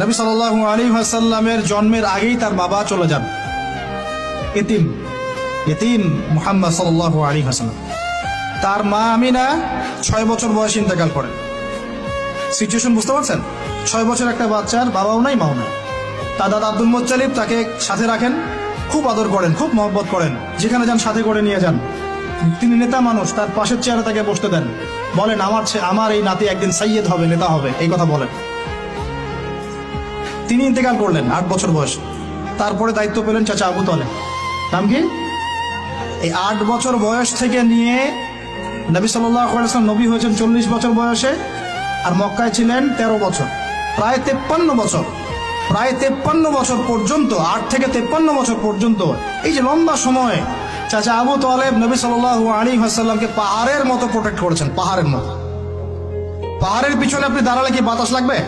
নবী সাল্লাল্লাহু আলাইহি ওয়াসাল্লামের জন্মের আগেই তার বাবা চলে যান, ইতিম মুহাম্মদ সাল্লাল্লাহু আলাইহি ওয়াসাল্লাম। তার মা আমিনা 6 বছর বয়সে ইন্তেকাল করেন। সিচুয়েশন বুঝতে পারছেন? 6 বছর একটা বাচ্চার বাবাও নাই মাও নাই। তার দাদা আব্দুল মুত্তালিব তাকে সাথে রাখেন, খুব আদর করেন, খুব মহব্বত করেন, যেখানে যান সাথে করে নিয়ে যান। তিনি নেতা মানুষ, তার পাশের চেয়ারে তাকে বসতে দেন, বলেন আমার এই নাতি একদিন সাইয়েদ হবে, নেতা হবে, এই কথা বলেন। তিনি ইন্তেকাল করলেন 8 বছর বয়সে। তারপরে দায়িত্ব পেলেন চাচা আবু তালেব। নাম কি? এই 8 বছর বয়স থেকে নিয়ে নবী সাল্লাল্লাহু আলাইহি ওয়াসাল্লাম নবী হয়েছেন 40 বছর বয়সে, আর মক্কায় ছিলেন 13 বছর, প্রায় 53 বছর। প্রায় 53 বছর পর্যন্ত, 8 থেকে 53 বছর পর্যন্ত এই যে লম্বা সময় চাচা আবু তালেব নবী সাল্লাল্লাহু আলাইহি ওয়াসাল্লামকে পাহাড়ের মতো প্রোটেক্ট করেছেন, পাহাড়ের মতো। পাহাড়ের পিছনে আপনি দাঁড়ালে কি বাতাস লাগবে?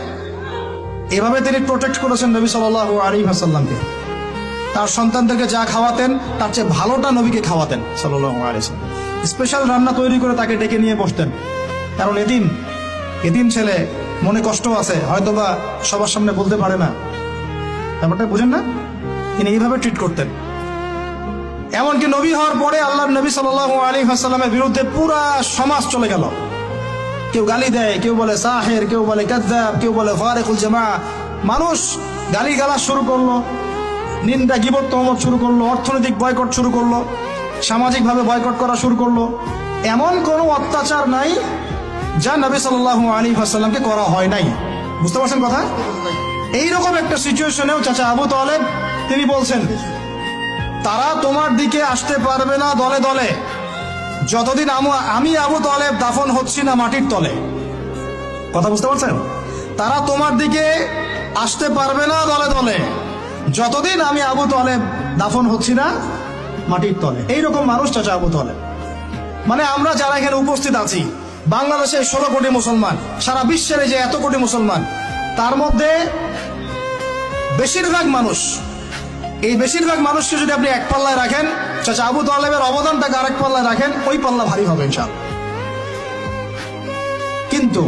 এভাবে তিনি প্রোটেক্ট করেছেন নবী সাল্লাল্লাহু আলাইহি ওয়াসাল্লামকে। তার সন্তানদেরকে যা খাওয়াতেন তার চেয়ে ভালোটা নবীকে খাওয়াতেন সাল্লাল্লাহু আলাইহি ওয়াসাল্লাম। স্পেশাল রান্না তৈরি করে তাকে ডেকে নিয়ে বসতেন, কারণ এতিম ছেলে, মনে কষ্ট আছে, হয়তোবা সবার সামনে বলতে পারে না, ব্যাপারটা বুঝেন না? তিনি এইভাবে ট্রিট করতেন। এমনকি নবী হওয়ার পরে আল্লাহর নবী সাল্লাল্লাহু আলাইহি ওয়াসাল্লামের বিরুদ্ধে পুরা সমাজ চলে গেল। কেউ গালি দেয়, কেউ বলে সাহের, কেউ বলে কাযযাব, কেউ বলে ফারিকুল জামাআহ। মানুষ গালিগালাজ শুরু করলো, নিন্দা গীবত তহমত শুরু করলো, অর্থনৈতিক বয়কট শুরু করলো, সামাজিকভাবে বয়কট করা শুরু করলো। এমন কোনো অত্যাচার নাই যা নবী সাল্লাল্লাহু আলাইহি ওয়াসাল্লামকে করা হয় নাই। বুঝতে পারছেন কথা? এইরকম একটা সিচুয়েশনেও চাচা আবু তালেব তিনি বলছেন, তারা তোমার দিকে আসতে পারবে না দলে দলে যতদিন আমি আবু তালেব দাফন হচ্ছি না মাটির তলে। কথা বুঝতে পারছেন? তারা তোমার দিকে আসতে পারবে না দলে দলে যতদিন আমি আবু তালেব দাফন হচ্ছি না মাটির তলে। এইরকম মানুষ চাচা আবু তালেব। মানে আমরা যারা এখানে উপস্থিত আছি, বাংলাদেশে 16 কোটি মুসলমান, সারা বিশ্বের যে এত কোটি মুসলমান, তার মধ্যে বেশিরভাগ মানুষ, এই বেশিরভাগ মানুষকে যদি আপনি এক পাল্লায় রাখেন, চাচা আবু তালেবের অবদানটাকে আরেক পাল্লায় রাখেন, ওই পাল্লা ভারী হবে ইনশাআল্লাহ। কিন্তু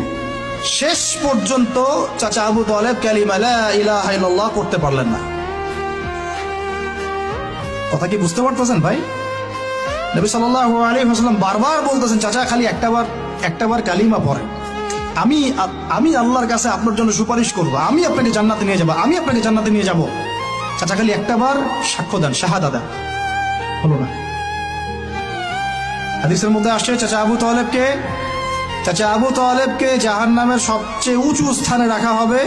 শেষ পর্যন্ত চাচা আবু তালেব কালিমা লা ইলাহা ইল্লাল্লাহ করতে পারলেন না। কথা কি বুঝতে পারতেছেন ভাই? নবী সাল্লাল্লাহু আলাইহি ওয়াসাল্লাম বারবার বলতেছেন, চাচা খালি একটাবার কালিমা পড়েন, আমি আল্লাহর কাছে আপনার জন্য সুপারিশ করবো, আমি আপনাকে জান্নাতে নিয়ে যাবো, আমি আপনাকে জান্নাতে নিয়ে যাবো। চাচা খালি একটাবার সাক্ষ্য দেন, শাহাদা দেন, হলো না। হাদিসের মধ্যে আসছে চাচা আবু তালেবকে জাহান্নামের সবচেয়ে উঁচু স্থানে রাখা হবে